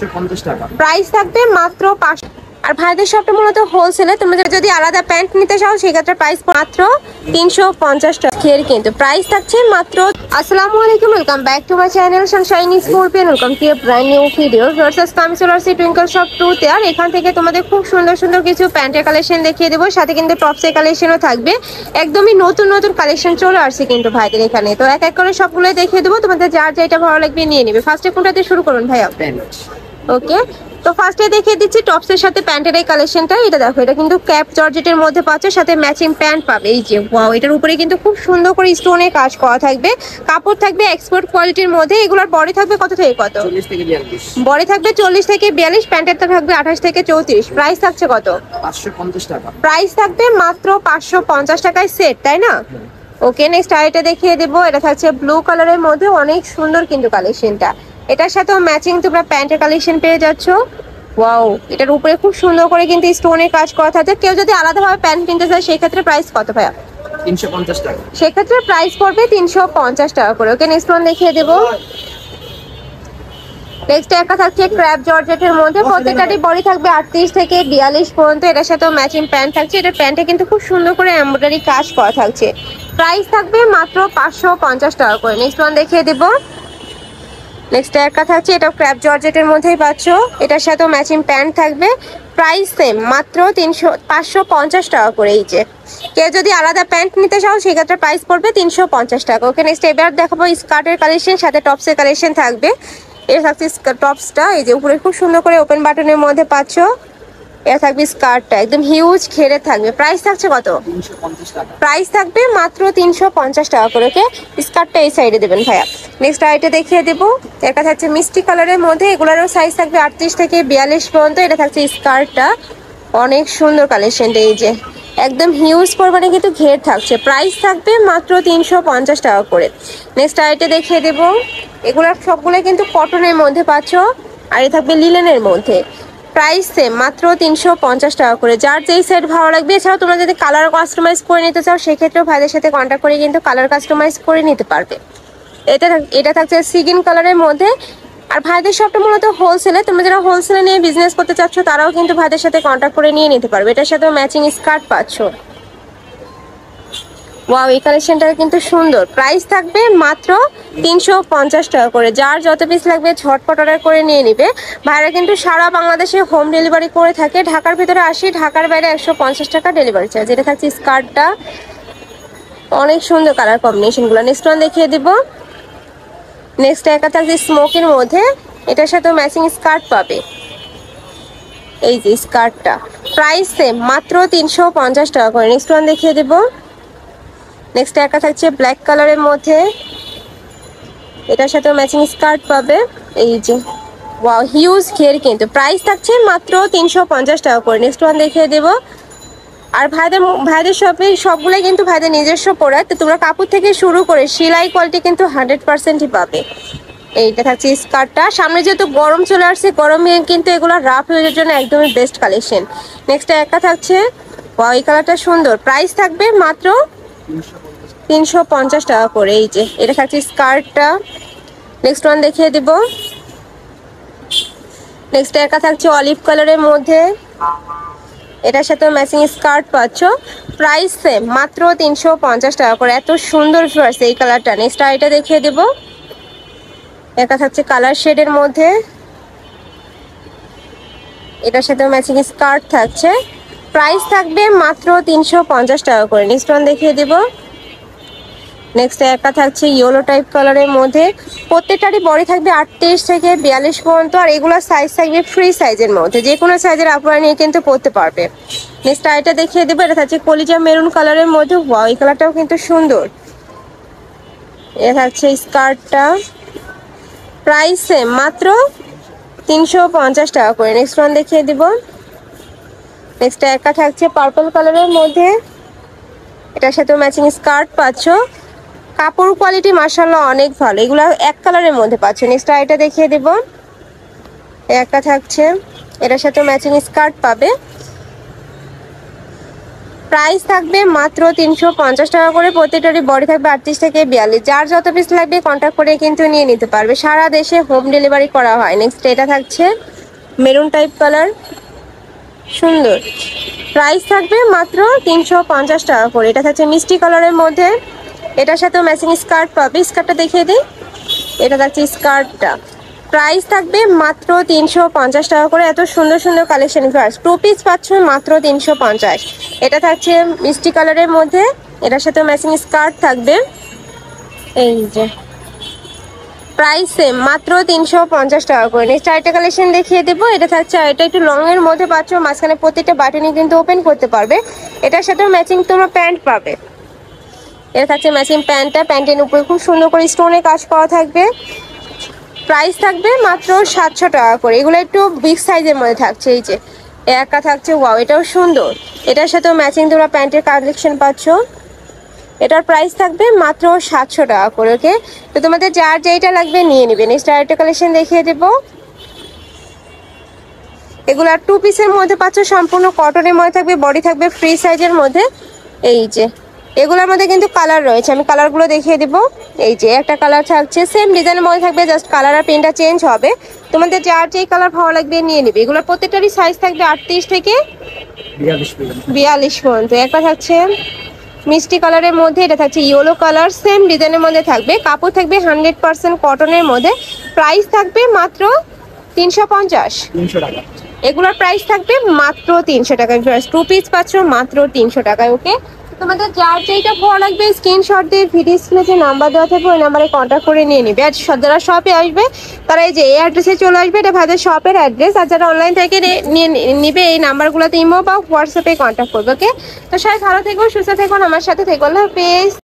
550 টাকা। প্রাইস থাকবে মাত্র 500। আর ভাইদের শপটা মূলত হোলসেলে, তোমরা যদি আলাদা প্যান্ট নিতে চাও সেক্ষেত্রে প্রাইস মাত্র 350 টাকা কিন্তু প্রাইস থাকছে মাত্র। আসসালামু আলাইকুম, welcome back to my channel Sunshine scorpion. Welcome to A brand new video. Versus আমি চলে আসছি টুইঙ্কল শপ 2 তে। আর এখান থেকে তোমাদের খুব সুন্দর সুন্দর কিছু প্যান্টের কালেকশন দেখিয়ে দেবো, সাথে কিন্তু টপসের কালেকশনও থাকবে। একদমই নতুন নতুন কালেকশন চলে আসছে কিন্তু ভাইদের এখানে। তো এক এক করে সবগুলোই দেখিয়ে দেবো, তোমাদের যার যেটা ভালো লাগবে নিয়ে নেবে। ফার্স্টে কোনটাতে শুরু করুন ভাইয়া? ওকে, তো ফার্স্টে দেখিয়ে দিচ্ছি টপসের সাথে প্যান্টের এই কালেকশনটা। এটা দেখো, এটা কিন্তু ক্যাপ জর্জেটের মধ্যে পাচ্ছ, সাথে ম্যাচিং প্যান্ট পাবে। এই যে ওয়াও, এটার উপরে কিন্তু খুব সুন্দর করে স্টোনে কাজ করা থাকবে। কাপড় থাকবে এক্সপোর্ট কোয়ালিটির মধ্যে। এগুলোর বডি থাকবে কত থেকে কত? 40 থেকে 42। বডি থাকবে 40 থেকে 42, প্যান্টেরটা থাকবে 28 থেকে 34। প্রাইস থাকছে কত? 550 টাকা। প্রাইস থাকবে মাত্র 550 টাকায় সেট, তাই না? ওকে, নেক্সট আইটা দেখিয়ে দেবো। এটা থাকছে ব্লু কালারের মধ্যে, অনেক সুন্দর কিন্তু কালেকশনটা। এটার সাথেও ম্যাচিং তোমরা প্যান্টের কালেকশন পেয়ে যাচ্ছ। ওয়াও, এটার উপরে খুব সুন্দর করে কিন্তু স্টোনের কাজ করা থাকে। কেউ যদি আলাদাভাবে প্যান্ট কিনতে চায় সেক্ষেত্রে প্রাইস কত ভাইয়া? 350 টাকা। সেক্ষেত্রে প্রাইস পড়বে 350 টাকা করে। ওকে, নেক্সট ওয়ান দেখিয়ে দেবো। নেক্সট একটা থাকছে ক্র্যাপ জর্জেটের মধ্যে, প্রত্যেকটারই বডি থাকবে 38 থেকে 42 পর্যন্ত। এটার সাথেও ম্যাচিং প্যান্ট থাকছে। এটার প্যান্টে কিন্তু খুব সুন্দর করে এমব্রয়ডারি কাজ করা থাকছে। প্রাইস থাকবে মাত্র 550 টাকা করে। নেক্সট ওয়ান দেখিয়ে দেবো। নেক্সট একটা থাকছে, এটা ক্র্যাপ জর্জেটের মধ্যেই পাচ্ছ। এটার সাথেও ম্যাচিং প্যান্ট থাকবে। প্রাইস সেম, মাত্র 550 টাকা করে। এই যে কেউ যদি আলাদা প্যান্ট নিতে চাও সেক্ষেত্রে প্রাইস পড়বে 350 টাকা। ওকে, নেক্সট এবার দেখাবো স্কার্টের কালেকশন, সাথে টপসের কালেকশন থাকবে। এটা থাকছে টপসটা, এই যে উপরে খুব সুন্দর করে ওপেন বাটনের মধ্যে পাচ্ছ। এটা থাকবে স্কার্টটা, একদম হিউজ ঘেরে থাকবে। প্রাইস থাকছে কত? 350 টাকা। প্রাইস থাকবে মাত্র 350 টাকা করে। ওকে, স্কার্টটা এই সাইডে দেবেন ভাইয়া। নেক্সট আইটা দেখিয়ে দেবো। এটা থাকছে মিষ্টি কালারের মধ্যে, এগুলোরও সাইজ থাকবে 38 থেকে 42 পর্যন্ত। এটা থাকছে স্কার্টটা, অনেক সুন্দর কালেকশনটা। এই যে একদম হিউজ পরিমাণে কিন্তু ঘের থাকছে। প্রাইস থাকবে মাত্র 350 টাকা করে। নেক্সট আইটা দেখিয়ে দেবো। এগুলোর সবগুলো কিন্তু কটনের মধ্যে পাচ্ছ, আর এ থাকবে লিলেনের মধ্যে। প্রাইস সেম, মাত্র 350 টাকা করে। যার যেই সেট ভালো লাগবে। এছাড়াও তোমরা যদি কালার কাস্টমাইজ করে নিতে চাও সেক্ষেত্রেও ভাইদের সাথে কন্ট্যাক্ট করে কিন্তু কালার কাস্টমাইজ করে নিতে পারবে। এটা থাকছে সিগিন কালারের মধ্যে। আর ভাইদের শপটা মূলত হোলসেলে, তোমরা যারা হোলসেলে নিয়ে বিজনেস করতে চাচ্ছ তারাও কিন্তু ভাইদের সাথে কন্ট্যাক্ট করে নিয়ে নিতে পারবে। এটার সাথেও ম্যাচিং স্কার্ট পাচ্ছ। ওয়াও, এই কালেকশনটা কিন্তু সুন্দর। প্রাইস থাকবে মাত্র 350 টাকা করে। যার যত পিস লাগবে ঝটপট অর্ডার করে নিয়ে নিবে। ভাইরা কিন্তু সারা বাংলাদেশে হোম ডেলিভারি করে থাকে। ঢাকার ভিতরে 80, ঢাকার বাইরে 150 টাকা ডেলিভারি চার্জ। এটা থাকছে স্কার্টটা, অনেক সুন্দর কালার কম্বিনেশনগুলো। নেক্সট ওয়ান দেখিয়ে দিব। নেক্সট একটা থাকছে স্মোকের মধ্যে, এটার সাথে ম্যাচিং স্কার্ট পাবে। এই যে স্কার্টটা, প্রাইস সেম, মাত্র 350 টাকা করে। নেক্সট ওয়ান দেখিয়ে দিব। নেক্সট একটা থাকছে ব্ল্যাক কালারের মধ্যে, এটার সাথে ম্যাচিং স্কার্ট পাবে। এই যে ওয়াও, হিউজ ঘের কিন্তু। প্রাইস থাকছে মাত্র 350 টাকা করে। নেক্সট ওয়ান দেখিয়ে দেব। আর ভাইদের শপে সবগুলোই কিন্তু ভাইদের নিজস্ব প্রোডাক্ট। তো তোমরা কাপড় থেকে শুরু করে সেলাই কোয়ালিটি কিন্তু 100%ই পাবে। এইটা থাকছে স্কার্টটা। সামনে যেহেতু গরম চলে আসছে, গরমে কিন্তু এগুলো রাফ ইউজের জন্য একদমই বেস্ট কালেকশন। নেক্সট একটা থাকছে, ওয়াও এই কালারটা সুন্দর। প্রাইস থাকবে মাত্র 350 টাকা করে। এই যে এটা থাকছে স্কার্টটা। নেক্সট ওয়ান দেখিয়ে দিব। নেক্সট একটা থাকছে অলিভ কালারের মধ্যে, এটার সাথে ম্যাচিং স্কার্ট পাচ্ছ। প্রাইস সেম, মাত্র 350 টাকা করে। এত সুন্দর ফ্লার্স এই কালারটা। নেক্সট আইটা দেখিয়ে দেব। এটা থাকছে কালার শেডের মধ্যে, এটার সাথে ম্যাচিং স্কার্ট থাকছে। প্রাইস থাকবে মাত্র 350 টাকা করে। নেক্সট ওয়ান দেখিয়ে দেব। নেক্সট একটা থাকছে ইয়েলো টাইপ কালারের মধ্যে, প্রত্যেকটারই বডি থাকবে 38 থেকে 42 পর্যন্ত। আর এগুলোর সাইজ থাকবে ফ্রি সাইজের মধ্যে, যে কোনো সাইজের আপনারা নিয়ে কিন্তু পরতে পারবে। নেক্সট আইটা দেখিয়ে দেবো। এটা থাকছে কলিজা মেরুন কালারের মধ্যে। ওয়াও, এই কালারটাও কিন্তু সুন্দর। এটা থাকছে স্কার্টটা, প্রাইস সেম, মাত্র 350 টাকা করে। নেক্সট ওয়ান দেখিয়ে দিব। নেক্সট একটা থাকছে পার্পল কালারের মধ্যে, এটার সাথে ম্যাচিং স্কার্ট পাচ্ছ। কাপড় কোয়ালিটি মাশাআল্লাহ অনেক ভালো। এগুলো এক কালারের মধ্যে পাচ্ছ। নেক্সট আইটা দেখিয়ে দেব। একটা থাকছে, এটার সাথে ম্যাচিং স্কার্ট পাবে। প্রাইস থাকবে মাত্র 350 টাকা করে, প্রত্যেকটারই বডি থাকবে 38 থেকে 42। যার যত পিস লাগবে কন্ট্যাক্ট করে কিন্তু নিয়ে নিতে পারবে, সারা দেশে হোম ডেলিভারি করা হয়। নেক্সট এটা থাকছে মেরুন টাইপ কালার, সুন্দর। প্রাইস থাকবে মাত্র 350 টাকা করে। এটা থাকছে মিষ্টি কালারের মধ্যে, এটার সাথেও ম্যাচিং স্কার্ট পাবে। স্কার্টটা দেখিয়ে দিই, এটা থাকছে স্কার্টটা। প্রাইস থাকবে মাত্র 350 টাকা করে। এত সুন্দর সুন্দর কালেকশন, ফার্স্ট 2 পিস পাচ্ছ মাত্র 350। এটা থাকছে মিষ্টি কালারের মধ্যে, এটার সাথে ম্যাচিং স্কার্ট থাকবে। এই যে প্রাইস সেম মাত্র 350 টাকা করে। নেক্সট আরেকটা কালেকশন দেখিয়ে দেবো, এটা থাকছে এটা একটু লং এর মধ্যে পাচ্ছ, মাঝখানে প্রত্যেকটা বাটনই কিন্তু ওপেন করতে পারবে। এটার সাথেও ম্যাচিং তোমরা প্যান্ট পাবে। এটা থাকছে ম্যাচিং প্যান্টটা, প্যান্টের উপরে খুব সুন্দর করে স্টোনে কাজ করা থাকবে। প্রাইস থাকবে মাত্র 700 টাকা করে। এগুলো একটু বিগ সাইজের মধ্যে থাকছে। এই যে একটা থাকছে, ওয়াও এটাও সুন্দর, এটার সাথেও ম্যাচিং তোমরা প্যান্টের কালেকশন পাচ্ছ। এটার প্রাইস থাকবে মাত্র 700 টাকা করে। ওকে, তো তোমাদের যার যেইটা লাগবে নিয়ে নিবে। নেক্সট আরেকটা কালেকশন দেখিয়ে দেবো, এগুলো 2 পিসের মধ্যে পাচ্ছ, সম্পূর্ণ কটনের মধ্যে থাকবে, বডি থাকবে ফ্রি সাইজের মধ্যে। এই যে এগুলোর মধ্যে কিন্তু কালার রয়েছে, আমি কালারগুলো দেখিয়ে দেবো। এই যে একটা কালার থাকছে, সেম ডিজাইনের মধ্যে থাকবে, জাস্ট কালার আর প্রিন্টটা চেঞ্জ হবে। তোমাদের যার যেই কালার ভালো লাগবে নিয়ে নিবে। এগুলো প্রত্যেকটারই সাইজ থাকবে 38 থেকে 42 পর্যন্ত। একটা থাকছে মিষ্টি কালারের মধ্যে, এটা থাকছে ইয়েলো কালার, সেম ডিজাইনের মধ্যে থাকবে, কাপড় থাকবে 100% কটনের মধ্যে। প্রাইস থাকবে মাত্র 350 টাকা। এগুলোর প্রাইস থাকবে মাত্র 300 টাকায়। 2 পিস পাচ্ছ মাত্র 300 টাকায়। ওকে, তোমাদের যার যেইটা ভালো লাগবে স্ক্রিনশট দিয়ে ভিডিও স্ক্রিনে যে নাম্বার দেওয়া থাকবে ওই নাম্বারে কন্ট্যাক্ট করে নিয়ে নিবে। আর যারা শপে আসবে তারা এই যে এই অ্যাড্রেসে চলে আসবে, এটা ভাইদের শপের অ্যাড্রেস। আর যারা অনলাইন থেকে নিয়ে নিবে এই নাম্বারগুলোতে ইমো বা হোয়াটসঅ্যাপে কন্ট্যাক্ট করবে। ওকে, তো সবাই ভালো থেকো, সুস্থ থেকো, আমার সাথে থেকো। আল্লাহ হাফেজ।